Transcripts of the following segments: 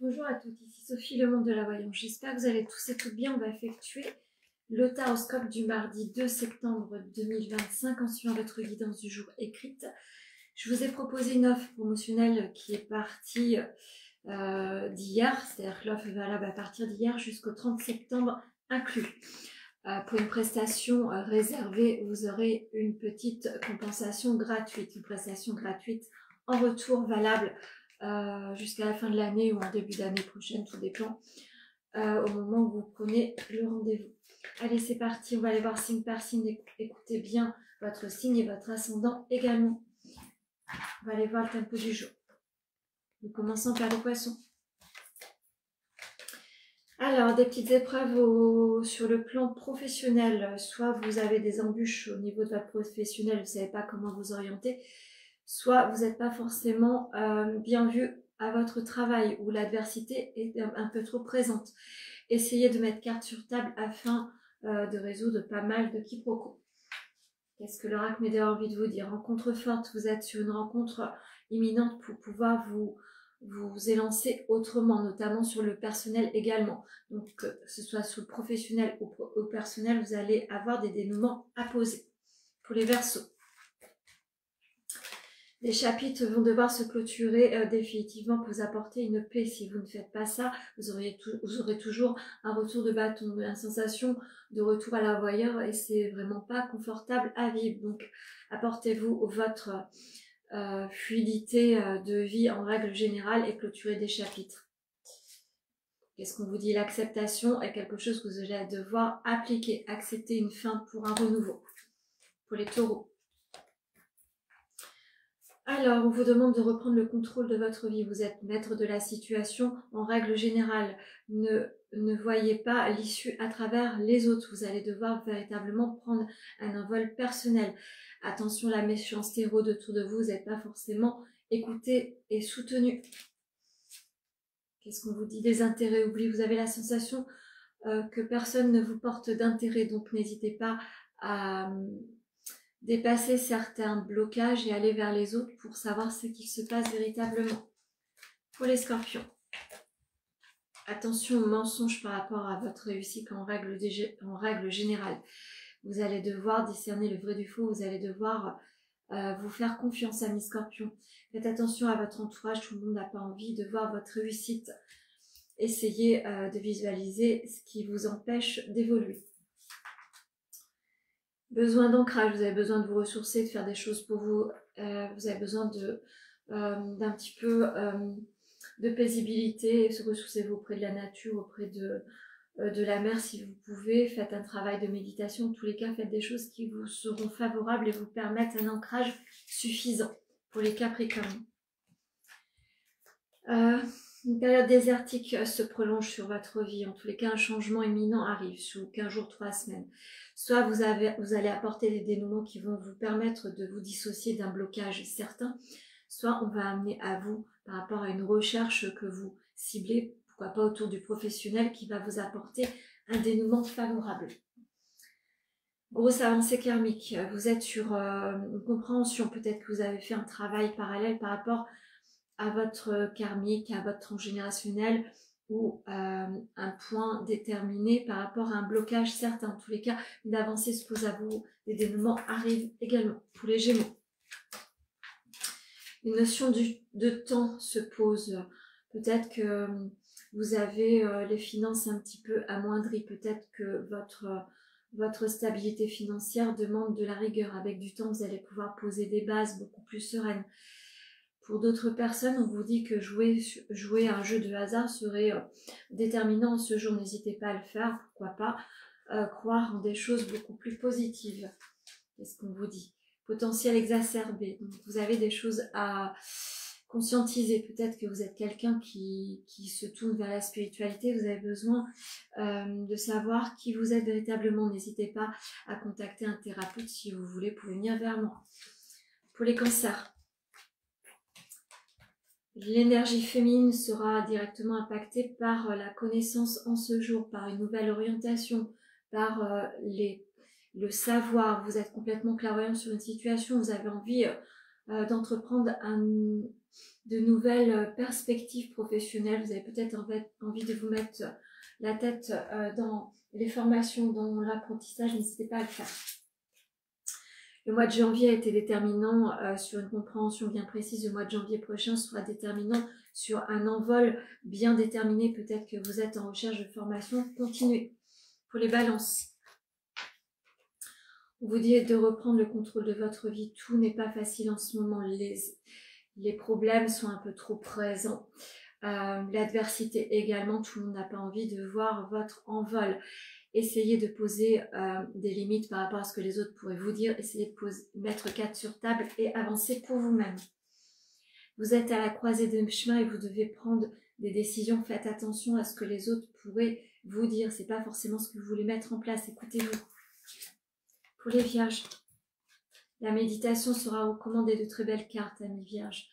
Bonjour à toutes, ici Sophie, le monde de la voyance. J'espère que vous allez tous et toutes bien. On va effectuer le taroscope du mardi 2 septembre 2025 en suivant votre guidance du jour écrite. Je vous ai proposé une offre promotionnelle qui est partie d'hier, c'est-à-dire que l'offre est valable à partir d'hier jusqu'au 30 septembre inclus. Pour une prestation réservée, vous aurez une petite compensation gratuite, une prestation gratuite en retour valable jusqu'à la fin de l'année ou en début d'année prochaine, tout dépend, au moment où vous prenez le rendez-vous. Allez, c'est parti, on va aller voir signe par signe, écoutez bien votre signe et votre ascendant également. On va aller voir le tempo du jour. Nous commençons par les poissons. Alors, des petites épreuves sur le plan professionnel, soit vous avez des embûches au niveau de votre professionnel, vous ne savez pas comment vous orienter, soit vous n'êtes pas forcément bien vu à votre travail où l'adversité est un peu trop présente. Essayez de mettre carte sur table afin de résoudre pas mal de quiproquos. Qu'est-ce que l'oracle m'est envie de vous dire? Rencontre forte, vous êtes sur une rencontre imminente pour pouvoir vous élancer autrement, notamment sur le personnel également. Donc, que ce soit sur le professionnel ou au personnel, vous allez avoir des dénouements à poser. Pour les Verseaux, les chapitres vont devoir se clôturer définitivement pour vous apporter une paix. Si vous ne faites pas ça, vous aurez toujours un retour de bâton, une sensation de retour à l'avoyeur et c'est vraiment pas confortable à vivre. Donc, apportez-vous votre fluidité de vie en règle générale et clôturez des chapitres. Qu'est-ce qu'on vous dit? L'acceptation est quelque chose que vous allez devoir appliquer, accepter une fin pour un renouveau. Pour les taureaux. Alors, on vous demande de reprendre le contrôle de votre vie. Vous êtes maître de la situation en règle générale. Ne voyez pas l'issue à travers les autres. Vous allez devoir véritablement prendre un envol personnel. Attention, la méchanceté rôde autour de vous. Vous n'êtes pas forcément écouté et soutenu. Qu'est-ce qu'on vous dit? Des intérêts oubliés. Vous avez la sensation que personne ne vous porte d'intérêt. Donc, n'hésitez pas à dépasser certains blocages et aller vers les autres pour savoir ce qui se passe véritablement. Pour les scorpions, attention aux mensonges par rapport à votre réussite en règle générale. Vous allez devoir discerner le vrai du faux, vous allez devoir vous faire confiance, amis scorpions. Faites attention à votre entourage, tout le monde n'a pas envie de voir votre réussite. Essayez de visualiser ce qui vous empêche d'évoluer. Besoin d'ancrage, vous avez besoin de vous ressourcer, de faire des choses pour vous. Vous avez besoin d'un petit peu de paisibilité, ressourcez-vous auprès de la nature, auprès de la mer si vous pouvez. Faites un travail de méditation. En tous les cas, faites des choses qui vous seront favorables et vous permettent un ancrage suffisant. Pour les Capricornes. Une période désertique se prolonge sur votre vie. En tous les cas, un changement imminent arrive sous 15 jours, 3 semaines. Soit vous allez apporter des dénouements qui vont vous permettre de vous dissocier d'un blocage certain, soit on va amener à vous, par rapport à une recherche que vous ciblez, pourquoi pas autour du professionnel, qui va vous apporter un dénouement favorable. Grosse avancée karmique. Vous êtes sur une compréhension. Peut-être que vous avez fait un travail parallèle par rapport à votre karmique, à votre transgénérationnel ou un point déterminé par rapport à un blocage certain. En tous les cas, une avancée se pose à vous, des dénouements arrivent également. Pour les Gémeaux, une notion de temps se pose. Peut-être que vous avez les finances un petit peu amoindries. Peut-être que votre stabilité financière demande de la rigueur. Avec du temps, vous allez pouvoir poser des bases beaucoup plus sereines. Pour d'autres personnes, on vous dit que jouer à un jeu de hasard serait déterminant en ce jour. N'hésitez pas à le faire, pourquoi pas croire en des choses beaucoup plus positives. Qu'est-ce qu'on vous dit? Potentiel exacerbé. Donc, vous avez des choses à conscientiser. Peut-être que vous êtes quelqu'un qui se tourne vers la spiritualité. Vous avez besoin de savoir qui vous êtes véritablement. N'hésitez pas à contacter un thérapeute si vous voulez pour venir vers moi. Pour les cancers, l'énergie féminine sera directement impactée par la connaissance en ce jour, par une nouvelle orientation, par le savoir. Vous êtes complètement clairvoyant sur une situation, vous avez envie d'entreprendre de nouvelles perspectives professionnelles. Vous avez peut-être envie de vous mettre la tête dans les formations, dans l'apprentissage, n'hésitez pas à le faire. Le mois de janvier a été déterminant sur une compréhension bien précise. Le mois de janvier prochain sera déterminant sur un envol bien déterminé. Peut-être que vous êtes en recherche de formation. Continuez. Pour les balances, on vous dit de reprendre le contrôle de votre vie. Tout n'est pas facile en ce moment. Les problèmes sont un peu trop présents. L'adversité également, tout le monde n'a pas envie de voir votre envol. Essayez de poser des limites par rapport à ce que les autres pourraient vous dire. Essayez de mettre 4 sur table et avancer pour vous-même. Vous êtes à la croisée de chemin et vous devez prendre des décisions. Faites attention à ce que les autres pourraient vous dire. Ce n'est pas forcément ce que vous voulez mettre en place. Écoutez-vous. Pour les vierges, la méditation sera recommandée. De très belles cartes, amis vierges.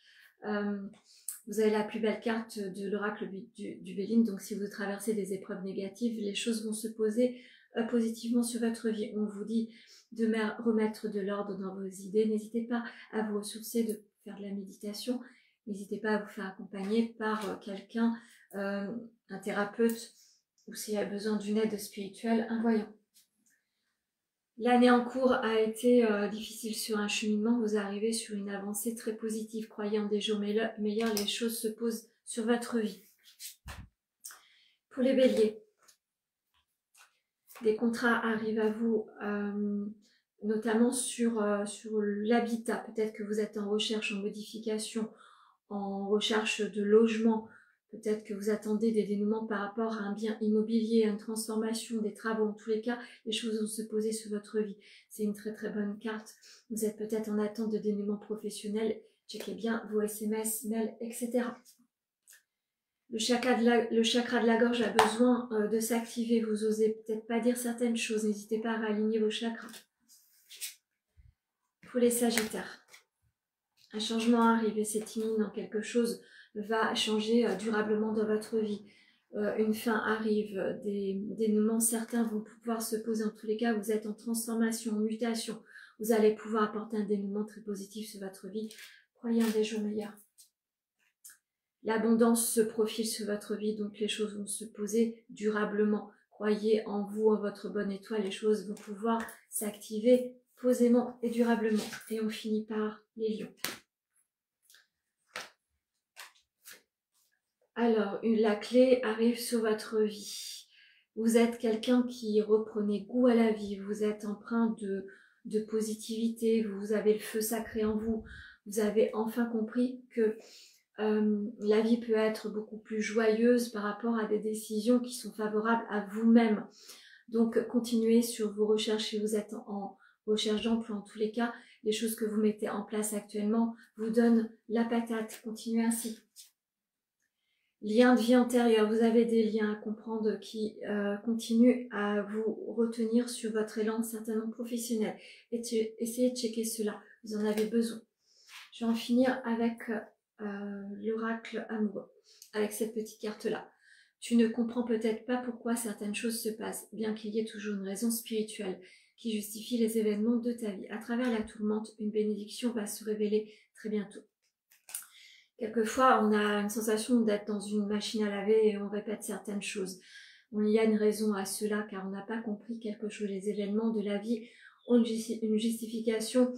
Vous avez la plus belle carte de l'oracle du Béline. Donc si vous traversez des épreuves négatives, les choses vont se poser positivement sur votre vie. On vous dit de remettre de l'ordre dans vos idées. N'hésitez pas à vous ressourcer, de faire de la méditation. N'hésitez pas à vous faire accompagner par quelqu'un, un thérapeute, ou s'il y a besoin d'une aide spirituelle, un voyant. L'année en cours a été difficile sur un cheminement. Vous arrivez sur une avancée très positive. Croyez en des jours meilleurs, les choses se posent sur votre vie. Pour les béliers, des contrats arrivent à vous, notamment sur l'habitat. Peut-être que vous êtes en recherche, en modification, en recherche de logement. Peut-être que vous attendez des dénouements par rapport à un bien immobilier, à une transformation, des travaux. En tous les cas, les choses vont se poser sur votre vie. C'est une très très bonne carte. Vous êtes peut-être en attente de dénouements professionnels. Checkez bien vos SMS, mails, etc. Le chakra de la gorge a besoin de s'activer. Vous osez peut-être pas dire certaines choses. N'hésitez pas à réaligner vos chakras. Pour les sagittaires, un changement arrive et c'est imminent. Quelque chose va changer durablement dans votre vie. Une fin arrive, des dénouements certains vont pouvoir se poser. En tous les cas, vous êtes en transformation, en mutation. Vous allez pouvoir apporter un dénouement très positif sur votre vie. Croyez en des jours meilleurs. L'abondance se profile sur votre vie, donc les choses vont se poser durablement. Croyez en vous, en votre bonne étoile, les choses vont pouvoir s'activer posément et durablement. Et on finit par les lions. Alors, la clé arrive sur votre vie. Vous êtes quelqu'un qui reprenez goût à la vie. Vous êtes empreint de positivité. Vous avez le feu sacré en vous. Vous avez enfin compris que la vie peut être beaucoup plus joyeuse par rapport à des décisions qui sont favorables à vous-même. Donc, continuez sur vos recherches. Si vous êtes en recherche d'emploi, en tous les cas, les choses que vous mettez en place actuellement vous donnent la patate. Continuez ainsi. Lien de vie antérieure, vous avez des liens à comprendre qui continuent à vous retenir sur votre élan certainement professionnel. Essayez de checker cela, vous en avez besoin. Je vais en finir avec l'oracle amoureux, avec cette petite carte-là. Tu ne comprends peut-être pas pourquoi certaines choses se passent, bien qu'il y ait toujours une raison spirituelle qui justifie les événements de ta vie. À travers la tourmente, une bénédiction va se révéler très bientôt. Quelquefois, on a une sensation d'être dans une machine à laver et on répète certaines choses. Il y a une raison à cela car on n'a pas compris quelque chose. Les événements de la vie ont une justification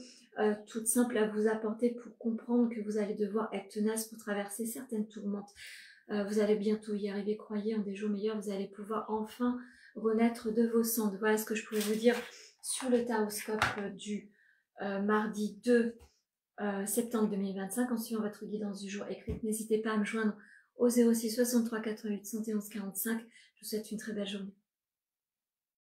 toute simple à vous apporter pour comprendre que vous allez devoir être tenace pour traverser certaines tourmentes. Vous allez bientôt y arriver, croyez en des jours meilleurs, vous allez pouvoir enfin renaître de vos cendres. Voilà ce que je pouvais vous dire sur le taroscope du mardi 2 septembre 2025, en suivant votre guidance du jour écrite. N'hésitez pas à me joindre au 06 63 88 71 45. Je vous souhaite une très belle journée.